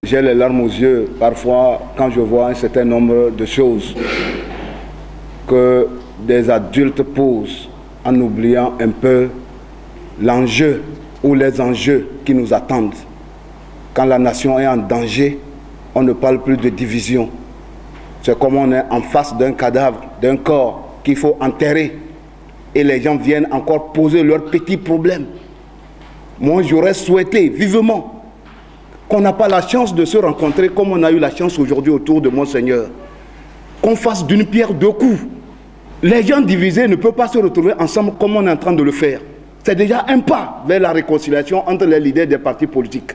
J'ai les larmes aux yeux parfois quand je vois un certain nombre de choses que des adultes posent en oubliant un peu l'enjeu ou les enjeux qui nous attendent. Quand la nation est en danger, on ne parle plus de division. C'est comme on est en face d'un cadavre, d'un corps qu'il faut enterrer. Et les gens viennent encore poser leurs petits problèmes. Moi, j'aurais souhaité vivement qu'on n'a pas la chance de se rencontrer comme on a eu la chance aujourd'hui autour de Monseigneur. Qu'on fasse d'une pierre deux coups. Les gens divisés ne peuvent pas se retrouver ensemble comme on est en train de le faire. C'est déjà un pas vers la réconciliation entre les leaders des partis politiques.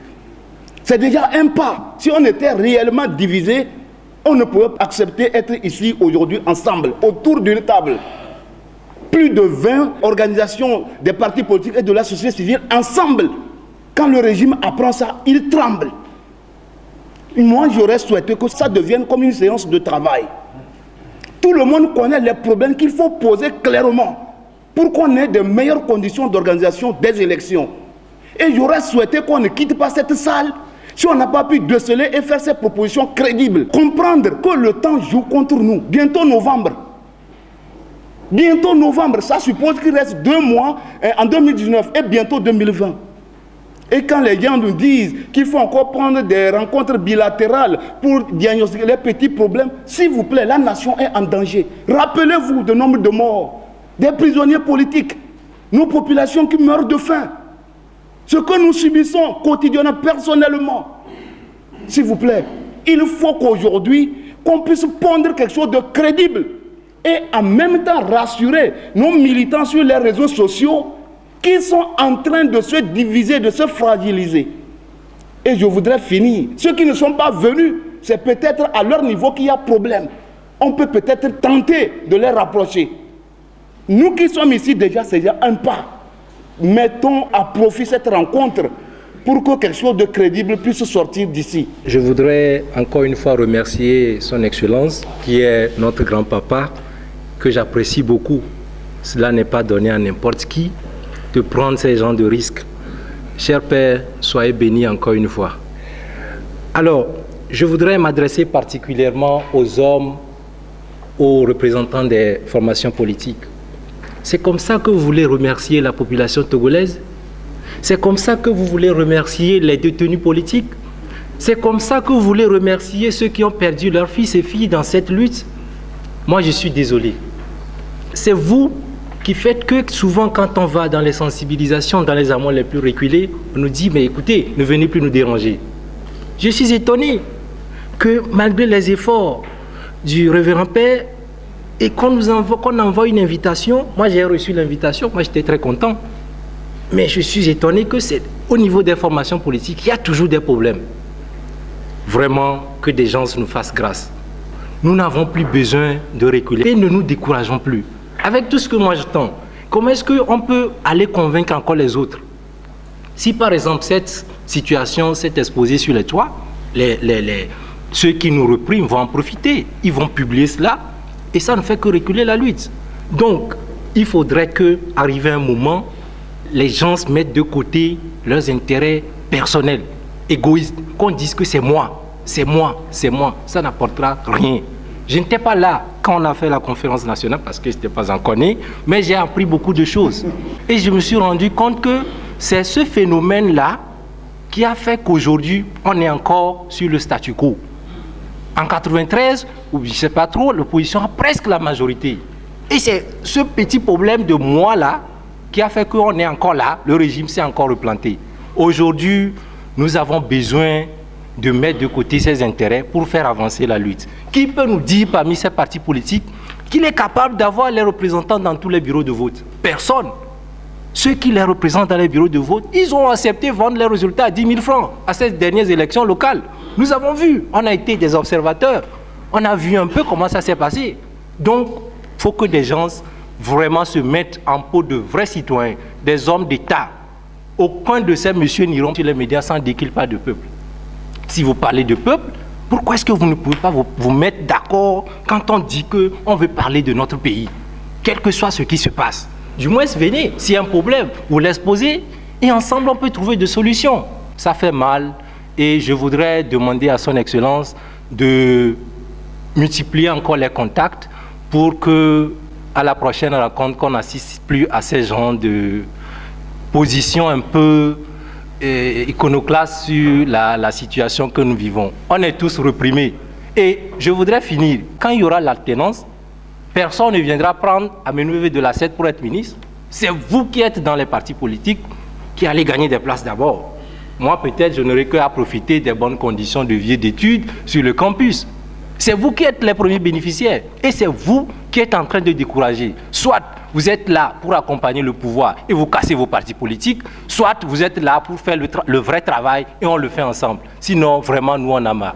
C'est déjà un pas. Si on était réellement divisés, on ne pouvait pas accepter d'être ici aujourd'hui ensemble, autour d'une table. Plus de 20 organisations des partis politiques et de la société civile ensemble. Quand le régime apprend ça, il tremble. Moi, j'aurais souhaité que ça devienne comme une séance de travail. Tout le monde connaît les problèmes qu'il faut poser clairement pour qu'on ait de meilleures conditions d'organisation des élections. Et j'aurais souhaité qu'on ne quitte pas cette salle si on n'a pas pu déceler et faire ces propositions crédibles. Comprendre que le temps joue contre nous. Bientôt novembre. Bientôt novembre, ça suppose qu'il reste 2 mois en 2019 et bientôt 2020. Et quand les gens nous disent qu'il faut encore prendre des rencontres bilatérales pour diagnostiquer les petits problèmes, s'il vous plaît, la nation est en danger. Rappelez-vous du nombre de morts, des prisonniers politiques, nos populations qui meurent de faim. Ce que nous subissons quotidiennement, personnellement. S'il vous plaît, il faut qu'aujourd'hui, qu'on puisse pondre quelque chose de crédible et en même temps rassurer nos militants sur les réseaux sociaux qui sont en train de se diviser, de se fragiliser. Et je voudrais finir. Ceux qui ne sont pas venus, c'est peut-être à leur niveau qu'il y a problème. On peut peut-être tenter de les rapprocher. Nous qui sommes ici déjà, c'est déjà un pas. Mettons à profit cette rencontre pour que quelque chose de crédible puisse sortir d'ici. Je voudrais encore une fois remercier son Excellence, qui est notre grand-papa, que j'apprécie beaucoup. Cela n'est pas donné à n'importe qui de prendre ces genres de risques. Cher Père, soyez bénis encore une fois. Alors, je voudrais m'adresser particulièrement aux hommes, aux représentants des formations politiques. C'est comme ça que vous voulez remercier la population togolaise? C'est comme ça que vous voulez remercier les détenus politiques? C'est comme ça que vous voulez remercier ceux qui ont perdu leurs fils et filles dans cette lutte? Moi, je suis désolé. C'est vous qui faites que souvent, quand on va dans les sensibilisations, dans les amours les plus reculés, on nous dit, mais écoutez, ne venez plus nous déranger. Je suis étonné que malgré les efforts du révérend Père, et qu'on envoie une invitation, moi j'ai reçu l'invitation, moi j'étais très content, mais je suis étonné que c'est au niveau des formations politiques, il y a toujours des problèmes. Vraiment, que des gens nous fassent grâce. Nous n'avons plus besoin de reculer et ne nous décourageons plus. Avec tout ce que moi j'entends, comment est-ce qu'on peut aller convaincre encore les autres? Si par exemple cette situation s'est exposée sur les toits, ceux qui nous repriment vont en profiter, ils vont publier cela et ça ne fait que reculer la lutte. Donc, il faudrait qu'arrivé un moment, les gens se mettent de côté leurs intérêts personnels, égoïstes, qu'on dise que c'est moi, c'est moi, c'est moi, ça n'apportera rien. Je n'étais pas là quand on a fait la conférence nationale parce que je n'étais pas encore né, mais j'ai appris beaucoup de choses. Et je me suis rendu compte que c'est ce phénomène-là qui a fait qu'aujourd'hui, on est encore sur le statu quo. En 93, ou je ne sais pas trop, l'opposition a presque la majorité. Et c'est ce petit problème de moi-là qui a fait qu'on est encore là, le régime s'est encore replanté. Aujourd'hui, nous avons besoin de mettre de côté ses intérêts pour faire avancer la lutte. Qui peut nous dire parmi ces partis politiques qu'il est capable d'avoir les représentants dans tous les bureaux de vote? Personne. Ceux qui les représentent dans les bureaux de vote, ils ont accepté de vendre les résultats à 10 000 francs à ces dernières élections locales. Nous avons vu, on a été des observateurs, on a vu un peu comment ça s'est passé. Donc, il faut que des gens vraiment se mettent en peau de vrais citoyens, des hommes d'État. Aucun de ces messieurs n'iront sur les médias sans dire qu'ils parlent de peuple. Si vous parlez de peuple, pourquoi est-ce que vous ne pouvez pas vous mettre d'accord quand on dit qu'on veut parler de notre pays, quel que soit ce qui se passe? Du moins, venez, s'il y a un problème, vous l'exposez et ensemble on peut trouver des solutions. Ça fait mal et je voudrais demander à son Excellence de multiplier encore les contacts pour que, à la prochaine rencontre, qu'on n'assiste plus à ces genres de positions un peu iconoclastes sur la situation que nous vivons. On est tous reprimés. Et je voudrais finir, quand il y aura l'alternance, personne ne viendra prendre Amenouvé de la Sète pour être ministre. C'est vous qui êtes dans les partis politiques qui allez gagner des places d'abord. Moi, peut-être, je n'aurai qu'à profiter des bonnes conditions de vie et d'études sur le campus. C'est vous qui êtes les premiers bénéficiaires. Et c'est vous qui êtes en train de décourager. Soit vous êtes là pour accompagner le pouvoir et vous cassez vos partis politiques, soit vous êtes là pour faire le vrai travail et on le fait ensemble. Sinon, vraiment, nous, on a marre.